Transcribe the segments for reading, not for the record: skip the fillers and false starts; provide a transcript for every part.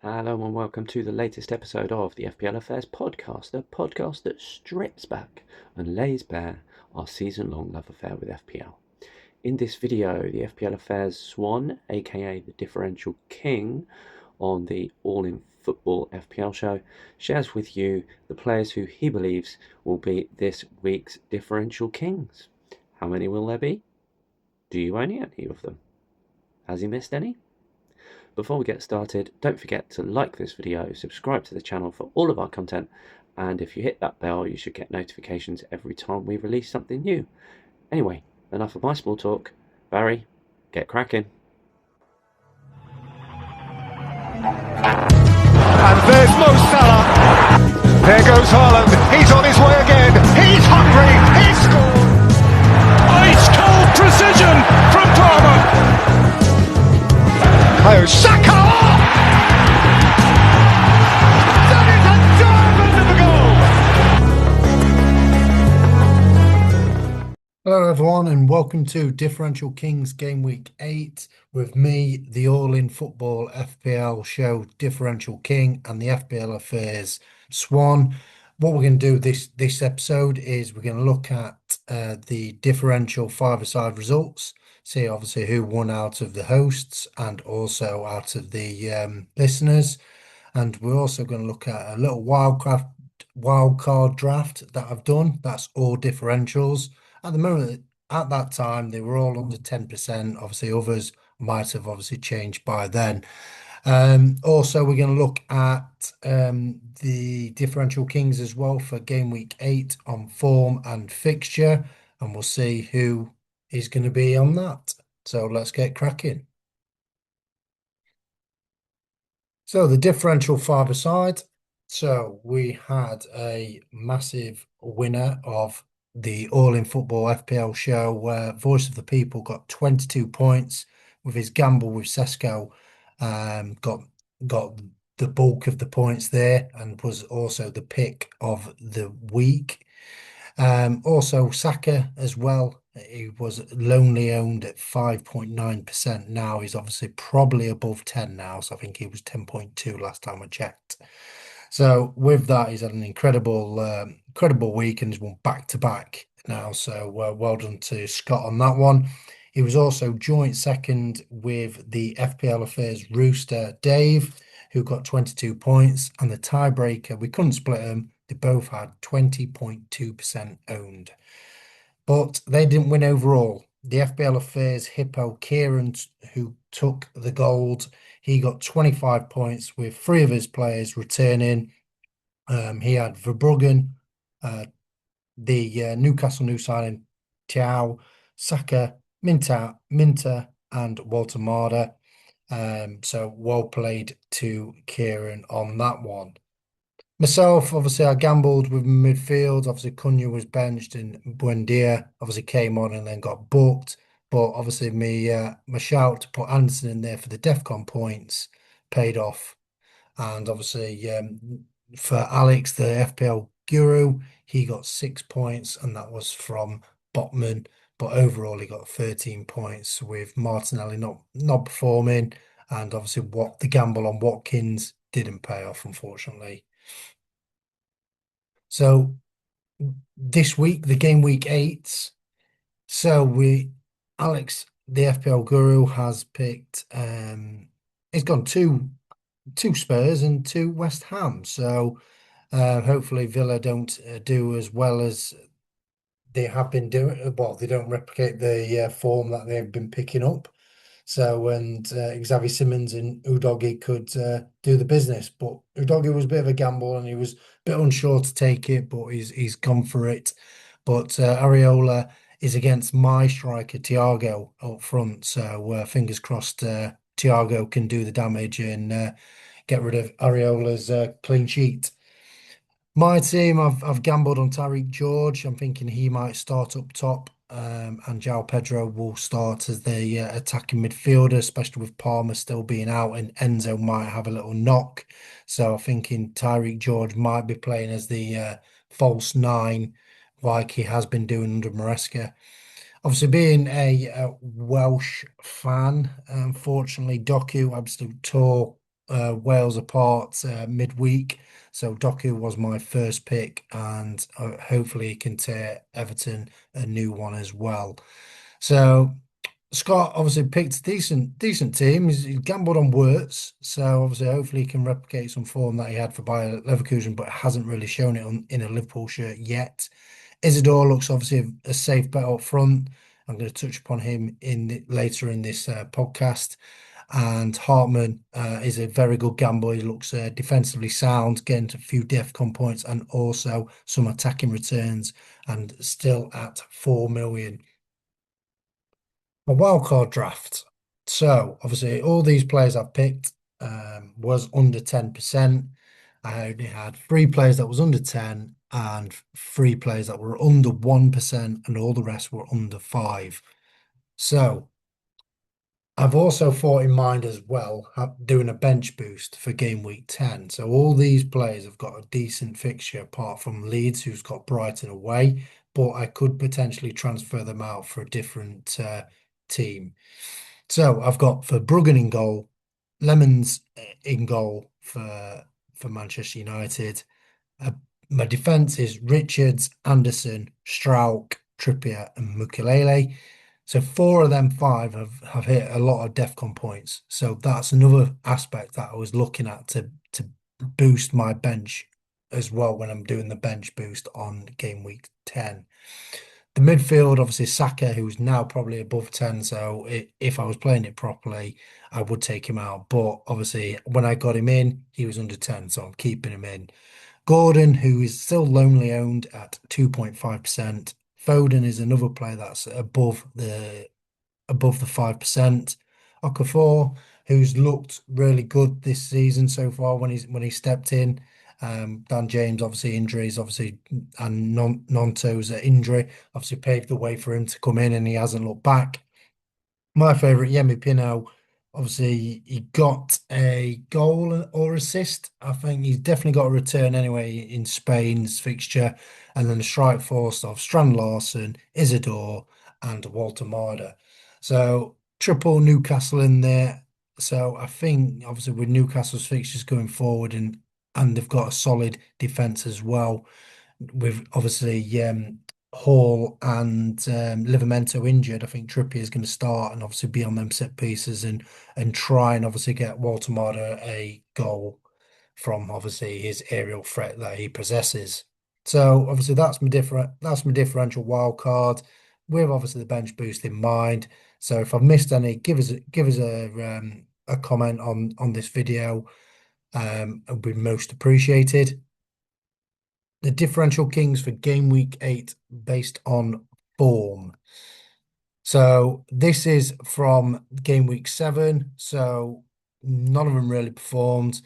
Hello and welcome to the latest episode of the FPL Affairs podcast, the podcast that strips back and lays bare our season-long love affair with FPL. In this video, the FPL Affairs Swan, aka the Differential King, on the All in Football FPL show, shares with you the players who he believes will be this week's Differential Kings. How many will there be? Do you own any of them? Has he missed any? Before we get started, don't forget to like this video, subscribe to the channel for all of our content, and if you hit that bell, you should get notifications every time we release something new. Anyway, enough of my small talk. Barry, get cracking. And there's Mo Salah. There goes Haaland. He's on his way again. He's hungry. He's scored. Ice cold precision from Palmer. Saka! That is a diamond of a goal! Hello everyone and welcome to Differential Kings Game Week 8 with me, the All in Football FPL show Differential King and the FPL Affairs Swan. What we're going to do this episode is we're going to look at the differential five-a-side results, see obviously who won out of the hosts and also out of the listeners, and we're also going to look at a little wild card draft that I've done. That's all differentials. At the moment, at that time, they were all under 10%. Obviously, others might have obviously changed by then. Also, we're going to look at the Differential Kings as well for Game Week 8 on form and fixture, and we'll see who is going to be on that. So let's get cracking. So the differential five-a-side. So we had a massive winner of the All in Football FPL show where Voice of the People got 22 points with his gamble with Sesko. Got the bulk of the points there and was also the pick of the week. Also Saka as well. He was lonely owned at 5.9%. Now he's obviously probably above 10 now. So I think he was 10.2 last time I checked. So with that, he's had an incredible week and he's won back to back now. So well done to Scott on that one. He was also joint second with the FPL Affairs Rooster Dave, who got 22 points, and the tiebreaker, we couldn't split them. They both had 20.2% owned, but they didn't win overall. The FPL Affairs Hippo Kieran, who took the gold, he got 25 points with 3 of his players returning. He had Verbruggen, the Newcastle new signing, Thiaw, Saka, Minter, and Walter Marder. So well played to Kieran on that one. Myself, obviously, I gambled with midfield. Obviously, Cunha was benched and Buendia obviously came on and then got booked. But obviously, my shout to put Anderson in there for the DEFCON points paid off. And obviously, for Alex, the FPL guru, he got 6 points, and that was from Botman. But overall, he got 13 points with Martinelli not performing, and obviously, what the gamble on Watkins didn't pay off, unfortunately. So this week, the Game Week 8. So Alex, the FPL guru, has picked. He's gone two Spurs and 2 West Ham. So hopefully Villa don't do as well as they have been doing. Well, they don't replicate the form that they've been picking up. So, and Xavi Simons and Udogie could do the business. But Udogie was a bit of a gamble and he was a bit unsure to take it, but he's gone for it. But Areola is against my striker, Thiago, up front. So fingers crossed Thiago can do the damage and get rid of Areola's clean sheet. My team, I've gambled on Tariq George. I'm thinking he might start up top, and João Pedro will start as the attacking midfielder, especially with Palmer still being out and Enzo might have a little knock. So I'm thinking Tariq George might be playing as the false 9, like he has been doing under Maresca. Obviously, being a Welsh fan, unfortunately, Doku absolute tore Wales apart midweek. So Doku was my first pick, and hopefully he can tear Everton a new one as well. So Scott obviously picked a decent team. He gambled on Wirtz, so obviously hopefully he can replicate some form that he had for Bayer Leverkusen, but hasn't really shown it in a Liverpool shirt yet. Isidore looks obviously a safe bet up front. I'm going to touch upon him later in this podcast. And Hartman is a very good gambler. He looks defensively sound, getting a few DEFCON points and also some attacking returns, and still at 4 million. A wildcard draft. So obviously all these players I've picked was under 10%. I only had three players that was under 10 and three players that were under 1%, and all the rest were under 5. So I've also thought in mind as well doing a bench boost for game week 10. So all these players have got a decent fixture apart from Leeds, who's got Brighton away, but I could potentially transfer them out for a different team. So I've got for Bruggen in goal, Lemons in goal for Manchester United. Uh, my defence is Richards, Anderson, Strauch, Trippier, and Mukelele. So four of them five have hit a lot of DEFCON points. So that's another aspect that I was looking at to boost my bench as well when I'm doing the bench boost on game week 10. The midfield, obviously Saka, who's now probably above 10. So if I was playing it properly, I would take him out. But obviously, when I got him in, he was under 10. So I'm keeping him in. Gordon, who is still lonely owned at 2.5%. Foden is another player that's above the 5%. Okafor, who's looked really good this season so far when he stepped in. Dan James, obviously injuries, obviously, and Nonto's injury obviously paved the way for him to come in, and he hasn't looked back. My favourite, Yemi Pino, obviously he got a goal or assist. I think he's definitely got a return anyway in Spain's fixture, and then the strike force of Strand Larson, Isidore, and Walter Marder. So triple Newcastle in there. So I think obviously with Newcastle's fixtures going forward, and they've got a solid defence as well, with obviously Hall and Livramento injured. I think Trippier is going to start and obviously be on them set pieces and try and obviously get Walter Marder a goal from obviously his aerial threat that he possesses. So obviously that's my differential wild card with obviously the bench boost in mind. So if I've missed any, give us a comment on this video. Would be most appreciated. The differential kings for game week 8 based on form. So this is from game week 7. So none of them really performed.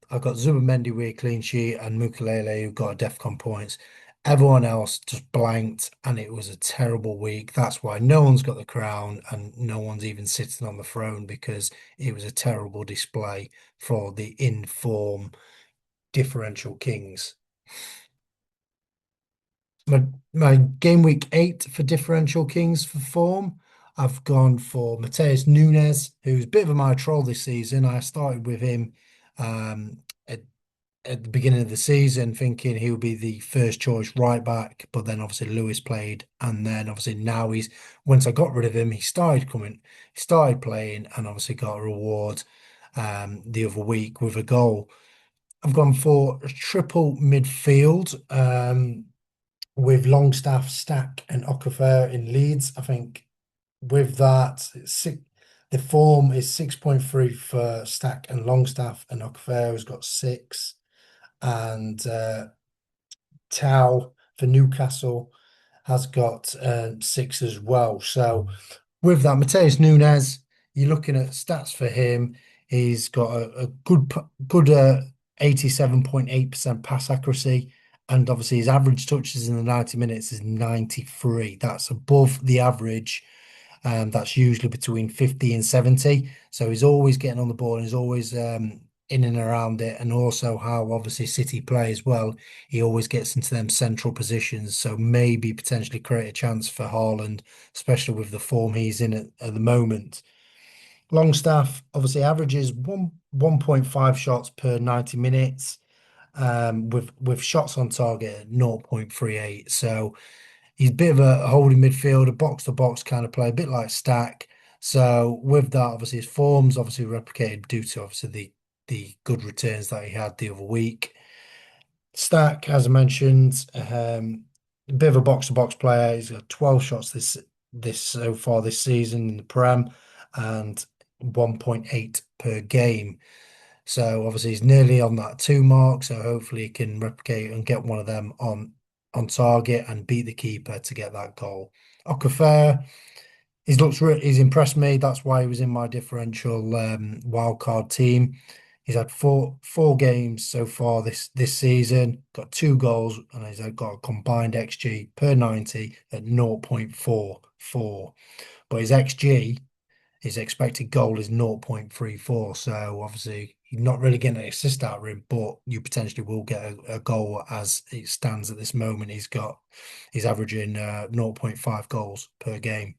I've got Zubimendi with a clean sheet and Mukelele who got a DEFCON points. Everyone else just blanked, and it was a terrible week. That's why no one's got the crown and no one's even sitting on the throne, because it was a terrible display for the in-form differential kings. My game week 8 for differential kings for form, I've gone for Mateus Nunes, who's a bit of a my troll this season. I started with him at the beginning of the season thinking he would be the first choice right back, but then obviously Lewis played, and then obviously now once I got rid of him, he started playing, and obviously got a reward the other week with a goal. I've gone for a triple midfield with Longstaff, Stack, and Okafor in Leeds. I think with that, the form is 6.3 for Stack and Longstaff, and Okafor has got 6. And Tau for Newcastle has got 6 as well. So with that, Mateus Nunes, you're looking at stats for him. He's got a good 87.8% pass accuracy. And obviously his average touches in the 90 minutes is 93. That's above the average. That's usually between 50 and 70. So he's always getting on the ball and he's always in and around it. And also how obviously City play as well. He always gets into them central positions. So maybe potentially create a chance for Haaland, especially with the form he's in at the moment. Longstaff obviously averages 1.5 shots per 90 minutes, with shots on target at 0.38. So he's a bit of a holding midfielder, box to box kind of play, a bit like Stack. So with that, obviously his form's obviously replicated due to obviously the good returns that he had the other week. Stack, as I mentioned, a bit of a box to box player. He's got 12 shots this so far this season in the Prem and 1.8 per game. So obviously he's nearly on that two mark. So hopefully he can replicate and get one of them on target and beat the keeper to get that goal. Okafor, he's impressed me. That's why he was in my differential wild card team. He's had four games so far this season, got two goals, and he's got a combined XG per 90 at 0.44. But his XG, his expected goal is 0.34. So obviously you're not really getting an assist out of him, but you potentially will get a goal as it stands at this moment. He's averaging 0 0.5 goals per game.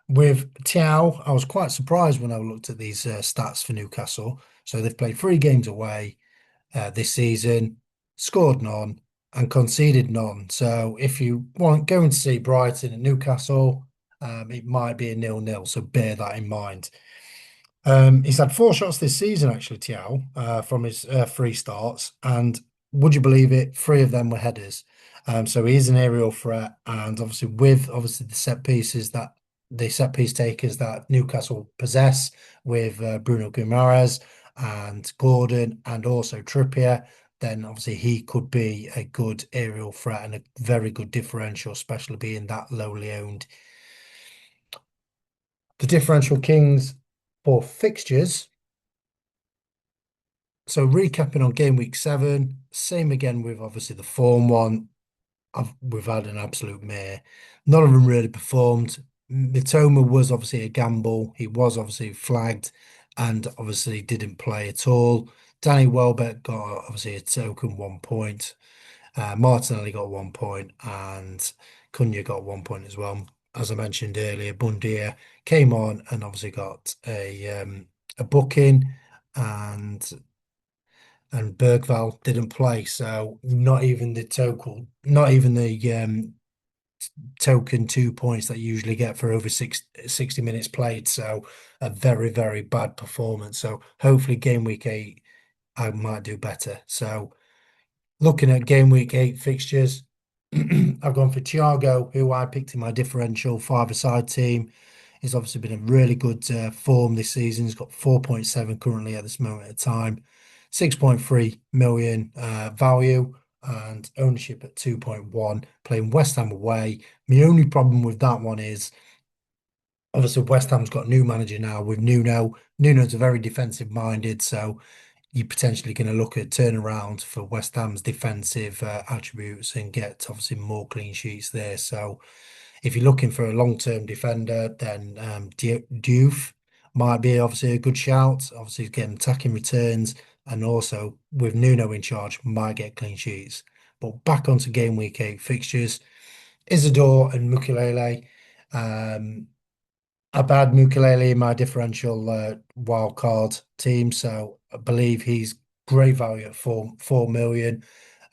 With Tiao, I was quite surprised when I looked at these stats for Newcastle. So they've played three games away this season, scored none, and conceded none. So if you want going to see Brighton and Newcastle, it might be a 0-0. So bear that in mind. He's had four shots this season, actually, Tiao, from his three starts. And would you believe it? Three of them were headers. So he is an aerial threat. And obviously, with obviously the set piece takers that Newcastle possess with Bruno Guimaraes and Gordon and also Trippier, then obviously he could be a good aerial threat and a very good differential, especially being that lowly owned. The differential kings for fixtures. So recapping on game week 7, same again with obviously the form one. We've had an absolute mare. None of them really performed. Mitoma was obviously a gamble. He was obviously flagged and obviously didn't play at all. Danny Welbeck got obviously a token 1 point. Martinelli got 1 point and Cunha got 1 point as well. As I mentioned earlier, Bundia came on and obviously got a booking and Bergval didn't play, so not even the token 2 points that you usually get for over 60 minutes played. So a very, very bad performance. So hopefully game week 8, I might do better. So looking at game week 8 fixtures, I've gone for Thiago, who I picked in my differential five-a-side team. He's obviously been a really good form this season. He's got 4.7 currently at this moment of time, 6.3 million value and ownership at 2.1, playing West Ham away. My only problem with that one is obviously West Ham's got a new manager now with Nuno. Nuno's a very defensive minded, so you're potentially going to look at turnaround for West Ham's defensive attributes and get obviously more clean sheets there. So if you're looking for a long-term defender, then Diouf might be obviously a good shout. Obviously, he's getting attacking returns, and also with Nuno in charge, might get clean sheets. But back onto game week 8 fixtures, Isidore and Mukulele. I've had Mukulele in my differential wild card team, so I believe he's great value at 4 million.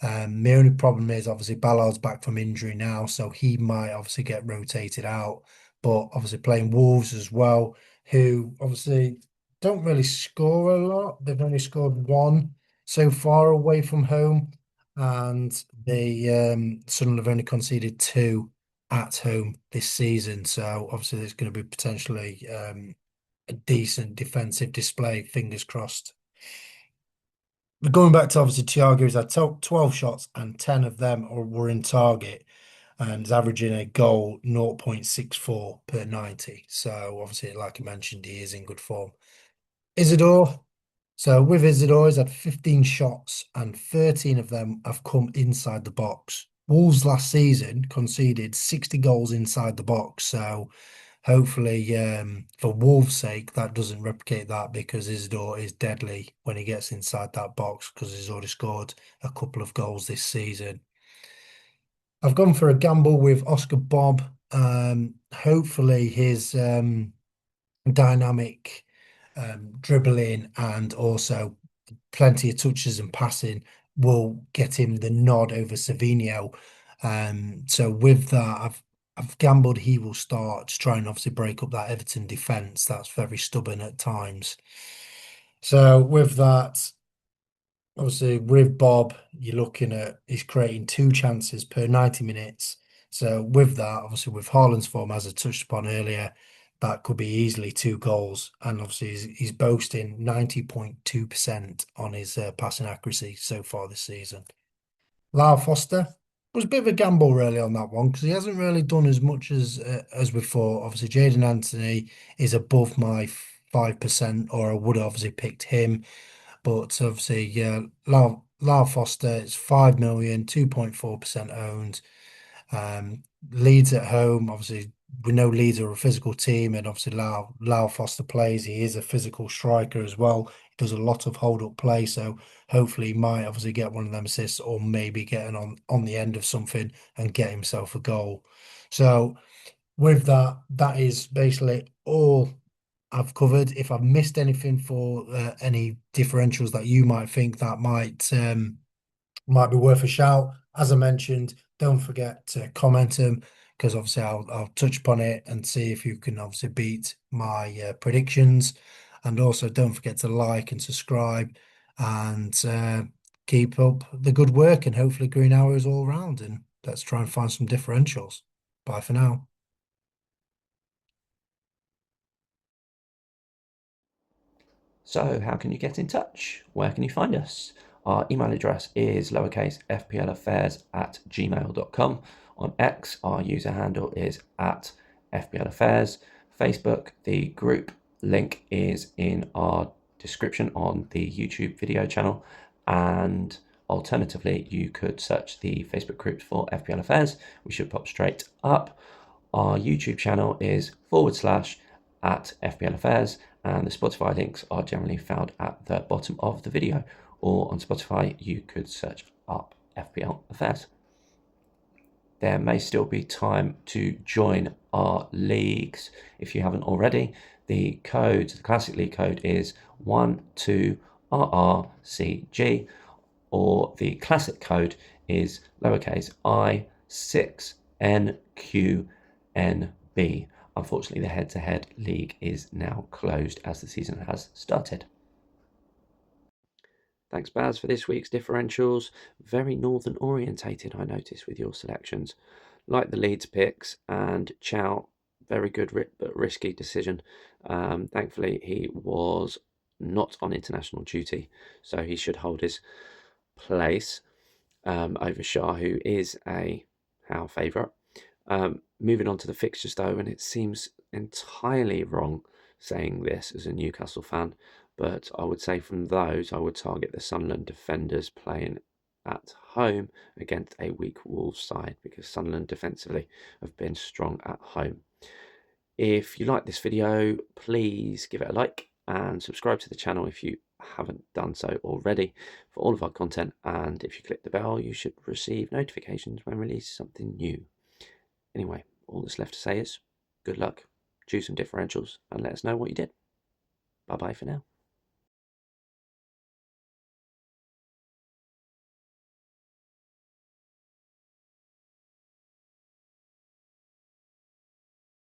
My only problem is obviously Ballard's back from injury now, so he might obviously get rotated out. But obviously playing Wolves as well, who obviously don't really score a lot. They've only scored one so far away from home, and Sunderland have only conceded two at home this season. So obviously there's going to be potentially a decent defensive display. Fingers crossed. But going back to obviously Thiago, he's had 12 shots and 10 of them were in target and is averaging a goal 0.64 per 90. So obviously, like I mentioned, he is in good form. Isidore. So with Isidore, he's had 15 shots and 13 of them have come inside the box. Wolves last season conceded 60 goals inside the box. So hopefully, for Wolves' sake, that doesn't replicate that because Isidore is deadly when he gets inside that box because he's already scored a couple of goals this season. I've gone for a gamble with Oscar Bob. Hopefully his dynamic dribbling and also plenty of touches and passing will get him the nod over Savinho. So with that, I've gambled he will start to try and obviously break up that Everton defence. That's very stubborn at times. So with that, obviously with Bob, you're looking at he's creating 2 chances per 90 minutes. So with that, obviously with Haaland's form, as I touched upon earlier, that could be easily 2 goals. And obviously he's boasting 90.2% on his passing accuracy so far this season. Lau Foster was a bit of a gamble really on that one because he hasn't really done as much as before. Obviously, Jaden Anthony is above my 5%, or I would have obviously picked him. But obviously, yeah, Lau Foster is 5 million, 2.4% owned. Leeds at home, obviously, we know Leeds are a physical team, and obviously Lau Foster plays. He is a physical striker as well. He does a lot of hold up play, so hopefully he might obviously get one of them assists, or maybe getting on the end of something and get himself a goal. So with that, that is basically all I've covered. If I've missed anything for any differentials that you might think that might be worth a shout, as I mentioned, don't forget to comment them because obviously I'll touch upon it and see if you can obviously beat my predictions. And also don't forget to like and subscribe and keep up the good work and hopefully green hours all round. And let's try and find some differentials. Bye for now. So how can you get in touch? Where can you find us? Our email address is lowercase fplaffairs@gmail.com. On X, our user handle is at FPL Affairs. Facebook, the group link is in our description on the YouTube video channel. And alternatively, you could search the Facebook group for FPL Affairs. We should pop straight up. Our YouTube channel is /at FPL Affairs, and the Spotify links are generally found at the bottom of the video, or on Spotify you could search up FPL Affairs. There may still be time to join our leagues if you haven't already. The classic league code is 12RRCG, or the classic code is lowercase I6NQNB. Unfortunately, the head-to-head league is now closed as the season has started. Thanks, Baz, for this week's differentials. Very northern orientated, I noticed, with your selections. Like the Leeds picks, and Chow, very good but risky decision. Thankfully, he was not on international duty, so he should hold his place over Shah, who is a Howe favourite. Moving on to the fixtures, though, and it seems entirely wrong saying this as a Newcastle fan, but I would say from those, I would target the Sunderland defenders playing at home against a weak Wolves side, because Sunderland defensively have been strong at home. If you like this video, please give it a like and subscribe to the channel if you haven't done so already for all of our content, and if you click the bell you should receive notifications when we release something new. Anyway, all that's left to say is good luck, choose some differentials and let us know what you did. Bye bye for now.